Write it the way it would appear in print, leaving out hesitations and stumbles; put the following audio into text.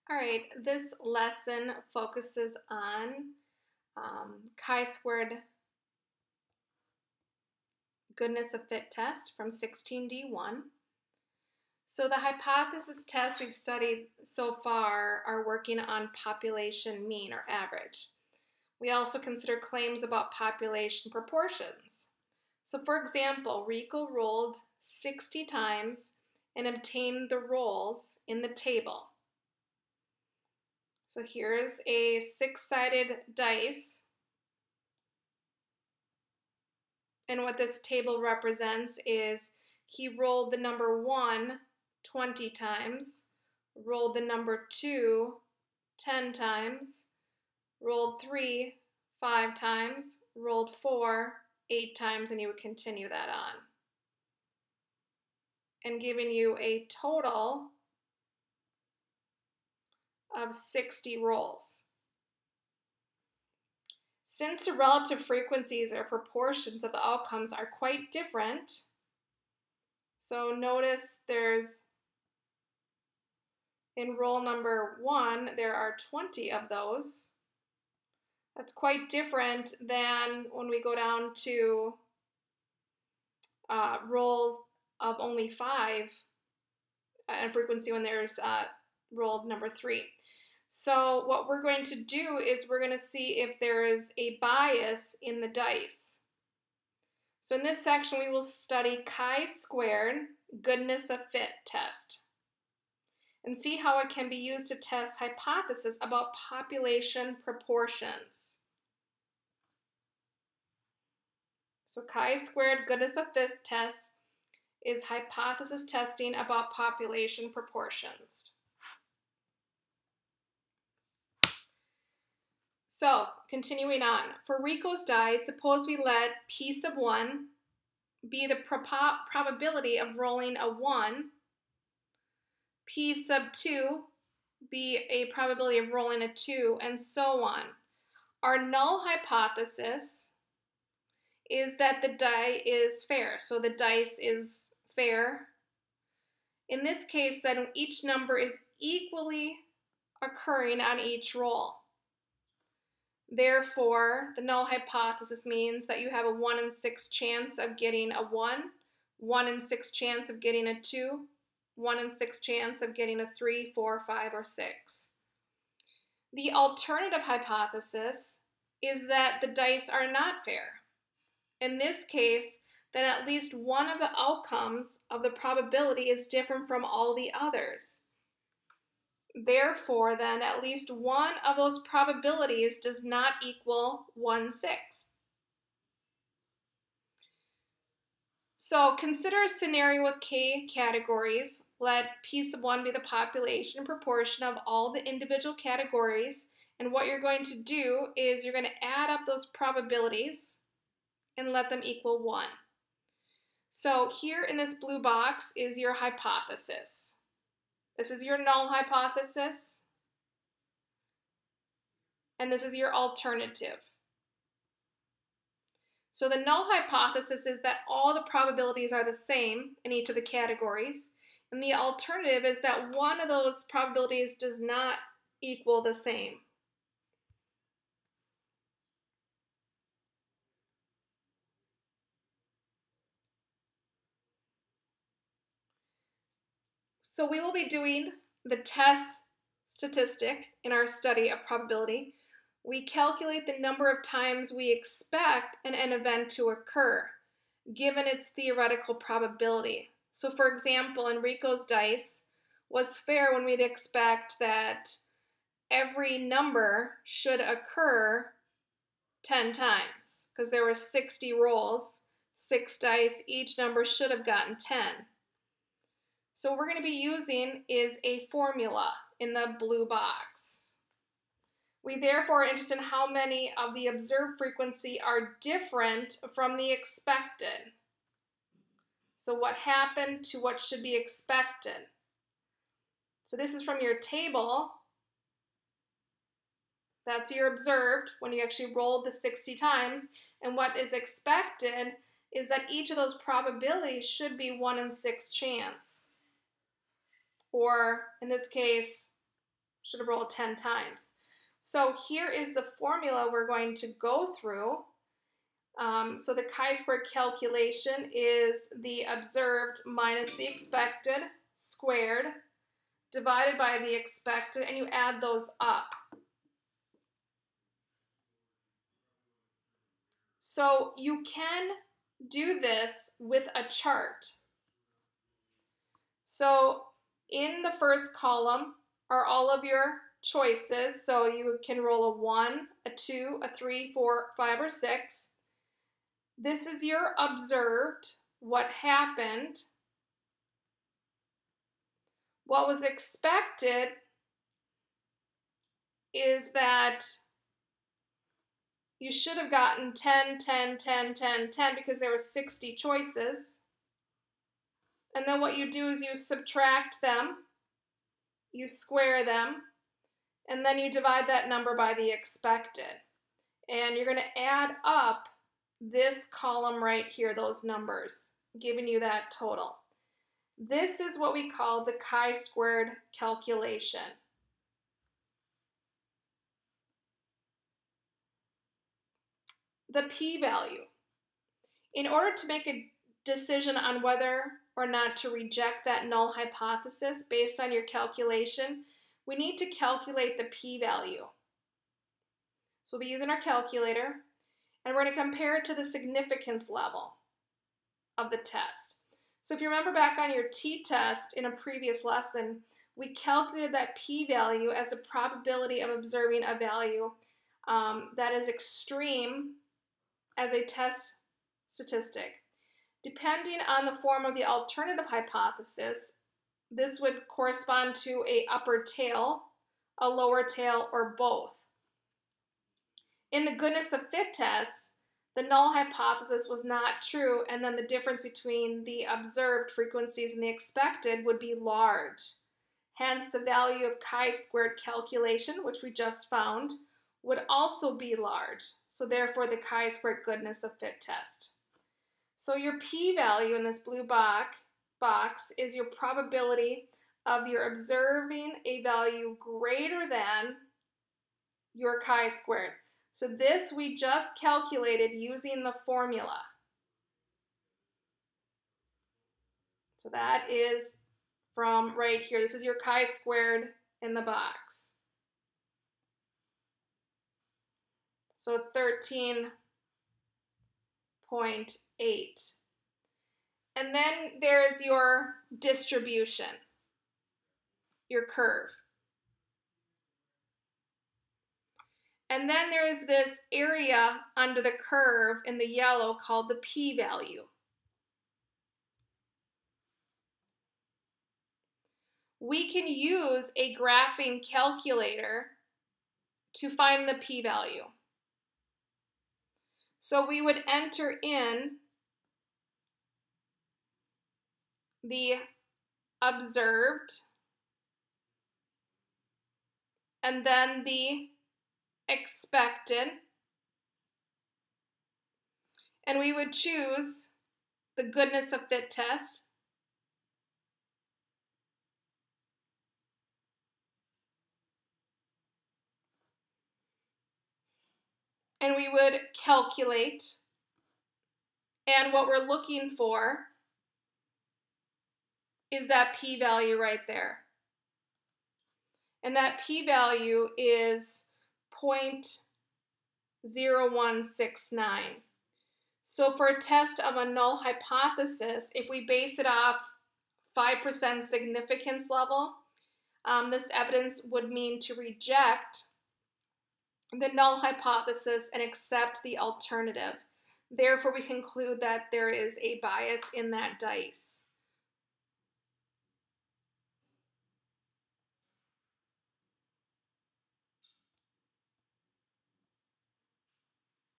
All right, this lesson focuses on chi-squared goodness of fit test from 16D1. So the hypothesis tests we've studied so far are working on population mean or average. We also consider claims about population proportions. So for example, Rico rolled 60 times and obtained the rolls in the table. So here's a six-sided dice. And what this table represents is he rolled the number 1 20 times, rolled the number 2 10 times, rolled 3 5 times, rolled 4 8 times, and you would continue that on. And giving you a total of 60 rolls. Since the relative frequencies or proportions of the outcomes are quite different, so notice there's, in roll number 1, there are 20 of those. That's quite different than when we go down to rolls of only 5 and frequency when there's roll number 3. So what we're going to do is we're going to see if there is a bias in the dice. So in this section we will study chi-squared goodness of fit test and see how it can be used to test hypotheses about population proportions. So chi-squared goodness of fit test is hypothesis testing about population proportions. So, continuing on, for Rico's die, suppose we let P sub 1 be the probability of rolling a 1, P sub 2 be a probability of rolling a 2, and so on. Our null hypothesis is that the die is fair, so the dice is fair. In this case, then each number is equally occurring on each roll. Therefore, the null hypothesis means that you have a 1 in 6 chance of getting a 1, 1 in 6 chance of getting a 2, 1 in 6 chance of getting a 3, 4, 5, or 6. The alternative hypothesis is that the dice are not fair. In this case, then at least one of the outcomes of the probability is different from all the others. Therefore, then, at least one of those probabilities does not equal 1/6. So consider a scenario with k categories. Let P sub 1 be the population proportion of all the individual categories. And what you're going to do is you're going to add up those probabilities and let them equal 1. So here in this blue box is your hypothesis. This is your null hypothesis, and this is your alternative. So the null hypothesis is that all the probabilities are the same in each of the categories, and the alternative is that one of those probabilities does not equal the same. So we will be doing the test statistic in our study of probability. We calculate the number of times we expect an event to occur, given its theoretical probability. So for example, Enrico's dice was fair when we'd expect that every number should occur 10 times, because there were 60 rolls, 6 dice, each number should have gotten 10. So what we're going to be using is a formula in the blue box. We therefore are interested in how many of the observed frequency are different from the expected. So what happened to what should be expected? So this is from your table. That's your observed when you actually rolled the 60 times. And what is expected is that each of those probabilities should be 1 in 6 chance. Or in this case, Should have rolled 10 times. So here is the formula we're going to go through. So the chi-squared calculation is the observed minus the expected squared divided by the expected, and you add those up. So you can do this with a chart. So in the first column are all of your choices. So you can roll a 1, a 2, a 3, 4, 5, or 6. This is your observed, what happened. What was expected is that you should have gotten 10, 10, 10, 10, 10 because there were 60 choices. And then what you do is you subtract them, you square them, and then you divide that number by the expected. And you're going to add up this column right here, those numbers, giving you that total. This is what we call the chi-squared calculation. The p-value. In order to make a decision on whether or not to reject that null hypothesis based on your calculation, we need to calculate the p-value. So we'll be using our calculator, and we're going to compare it to the significance level of the test. So if you remember back on your t-test in a previous lesson, we calculated that p-value as a probability of observing a value that is extreme as a test statistic. Depending on the form of the alternative hypothesis, this would correspond to an upper tail, a lower tail, or both. In the goodness of fit test, the null hypothesis was not true, and then the difference between the observed frequencies and the expected would be large. Hence, the value of chi-squared calculation, which we just found, would also be large. So therefore, the chi-squared goodness of fit test. So your p-value in this blue box is your probability of your observing a value greater than your chi-squared. So this we just calculated using the formula. So that is from right here. This is your chi-squared in the box. So 13.8. And then there's your distribution, your curve. And then there's this area under the curve in the yellow called the p-value. We can use a graphing calculator to find the p-value. So we would enter in the observed and then the expected, and we would choose the goodness of fit test, and we would calculate, and what we're looking for is that p-value right there. And that p-value is 0.0169. So for a test of a null hypothesis, if we base it off 5% significance level, this evidence would mean to reject the null hypothesis and accept the alternative. Therefore, we conclude that there is a bias in that dice.